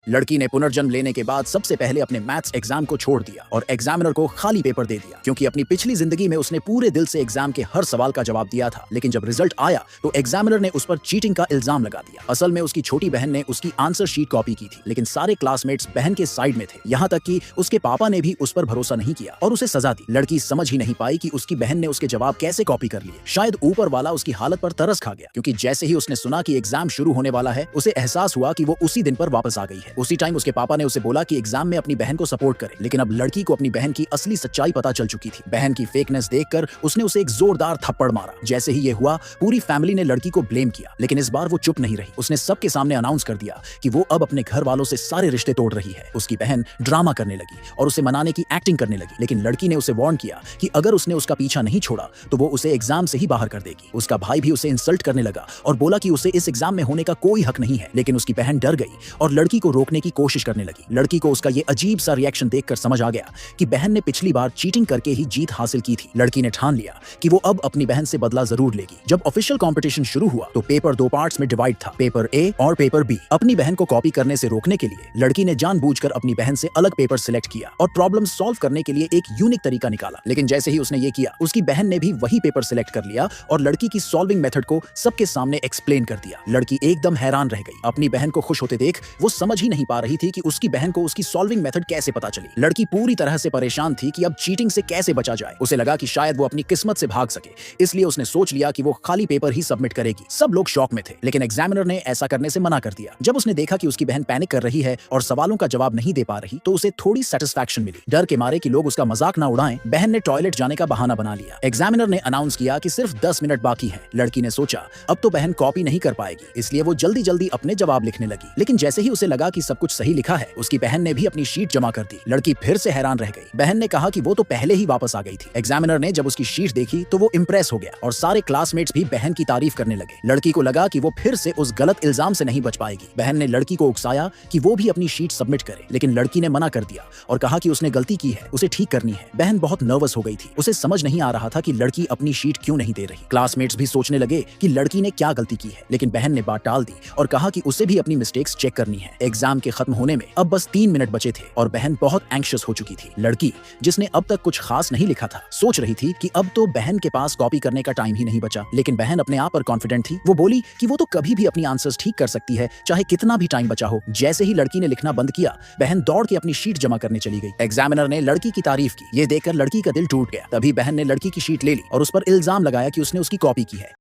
लड़की ने पुनर्जन्म लेने के बाद सबसे पहले अपने मैथ्स एग्जाम को छोड़ दिया और एग्जामिनर को खाली पेपर दे दिया, क्योंकि अपनी पिछली जिंदगी में उसने पूरे दिल से एग्जाम के हर सवाल का जवाब दिया था। लेकिन जब रिजल्ट आया तो एग्जामिनर ने उस पर चीटिंग का इल्जाम लगा दिया। असल में उसकी छोटी बहन ने उसकी आंसर शीट कॉपी की थी, लेकिन सारे क्लासमेट्स बहन के साइड में थे। यहाँ तक कि उसके पापा ने भी उस पर भरोसा नहीं किया और उसे सजा दी। लड़की समझ ही नहीं पाई कि उसकी बहन ने उसके जवाब कैसे कॉपी कर लिए। शायद ऊपर वाला उसकी हालत पर तरस खा गया, क्योंकि जैसे ही उसने सुना कि एग्जाम शुरू होने वाला है, उसे एहसास हुआ कि वो उसी दिन पर वापस आ गई है। उसी टाइम उसके पापा ने उसे बोला कि एग्जाम में अपनी बहन को सपोर्ट करे। लेकिन अब लड़की को अपनी बहन की असली सच्चाई पता चल चुकी थी। बहन की फेकनेस देखकर उसने उसे एक जोरदार थप्पड़ मारा। जैसे ही ये हुआ, पूरी फैमिली ने लड़की को ब्लेम किया, लेकिन इस बार वो चुप नहीं रही। उसने सबके सामने अनाउंस कर दिया कि वो अब अपने घर वालों से सारे रिश्ते तोड़ रही है। उसकी बहन ड्रामा करने लगी और उसे मनाने की एक्टिंग करने लगी, लेकिन लड़की ने उसे वार्न किया कि अगर उसने उसका पीछा नहीं छोड़ा तो वो उसे एग्जाम से ही बाहर कर देगी। उसका भाई भी उसे इंसल्ट करने लगा और बोला कि उसे इस एग्जाम में होने का कोई हक नहीं है। लेकिन उसकी बहन डर गई और लड़की को रोकने की कोशिश करने लगी। लड़की को उसका ये अजीब सा रिएक्शन देखकर समझ आ गया कि बहन ने पिछली बार चीटिंग करके ही जीत हासिल की थी। लड़की ने ठान लिया कि वो अब अपनी बहन से बदला जरूर लेगी। जब ऑफिशियल कंपटीशन शुरू हुआ तो पेपर दो पार्ट्स में डिवाइड था, पेपर ए और पेपर बी। अपनी बहन को कॉपी करने से रोकने के लिए लड़की ने जानबूझकर अपनी बहन से अलग पेपर सिलेक्ट किया और प्रॉब्लम सॉल्व करने के लिए एक यूनिक तरीका निकाला। लेकिन जैसे ही उसने ये किया, उसकी बहन ने भी वही पेपर सिलेक्ट कर लिया और लड़की की सॉल्विंग मेथड को सबके सामने एक्सप्लेन कर दिया। लड़की एकदम हैरान रह गई। अपनी बहन को खुश होते देख वो समझ ही नहीं पा रही थी कि उसकी बहन को उसकी सॉल्विंग मेथड कैसे पता चली। लड़की पूरी तरह से परेशान थी कि अब चीटिंग से कैसे बचा जाए। उसे लगा कि शायद वो अपनी किस्मत से भाग सके, इसलिए उसने सोच लिया कि वो खाली पेपर ही सबमिट करेगी। सब लोग शॉक में थे, लेकिन एग्जामिनर ने ऐसा करने से मना कर दिया। जब उसने देखा कि उसकी बहन पैनिक कर रही है और सवालों का जवाब नहीं दे पा रही, तो उसे थोड़ी सेटिस्फैक्शन मिली। डर के मारे कि लोग उसका मजाक ना उड़ाएं, बहन ने टॉयलेट जाने का बहाना बना लिया। एग्जामिनर ने अनाउंस किया कि सिर्फ 10 मिनट बाकी है। लड़की ने सोचा अब तो बहन कॉपी नहीं कर पाएगी, इसलिए वो जल्दी जल्दी अपने जवाब लिखने लगी। लेकिन जैसे ही उसे लगा कि सब कुछ सही लिखा है, उसकी बहन ने भी अपनी शीट जमा कर दी। लड़की फिर से हैरान रह गई। बहन ने कहा कि वो तो पहले ही वापस आ गई थी। एग्जामिनर ने जब उसकी शीट देखी तो वो इंप्रेस हो गया और सारे क्लासमेट्स भी बहन की तारीफ करने लगे। लड़की को लगा कि वो फिर से उस गलत इल्जाम से नहीं बच पाएगी। बहन ने लड़की को उकसाया कि वो भी अपनी शीट सबमिट करे, लेकिन लड़की ने मना कर दिया और कहा कि उसने गलती की है, उसे ठीक करनी है। बहन बहुत नर्वस हो गई थी। उसे समझ नहीं आ रहा था कि लड़की अपनी शीट क्यों नहीं दे रही। क्लासमेट्स भी सोचने लगे कि लड़की ने क्या गलती की है, लेकिन बहन ने बात टाल दी और कहा कि उसे भी अपनी मिस्टेक्स चेक करनी है। एग्जाम के खत्म होने में अब बस 3 मिनट बचे थे और बहन बहुत एंग्शियस हो चुकी थी। लड़की, जिसने अब तक कुछ खास नहीं लिखा था, सोच रही थी कि अब तो बहन के पास कॉपी करने का टाइम ही नहीं बचा। लेकिन बहन अपने आप पर कॉन्फिडेंट थी। वो बोली कि वो तो कभी भी अपनी आंसर्स ठीक कर सकती है, चाहे कितना भी टाइम बचा हो। जैसे ही लड़की ने लिखना बंद किया, बहन दौड़ के अपनी शीट जमा करने चली गई। एग्जामिनर ने लड़की की तारीफ की। ये देखकर लड़की का दिल टूट गया। तभी बहन ने लड़की की शीट ले ली और उस पर इल्जाम लगाया कि उसने उसकी कॉपी की है।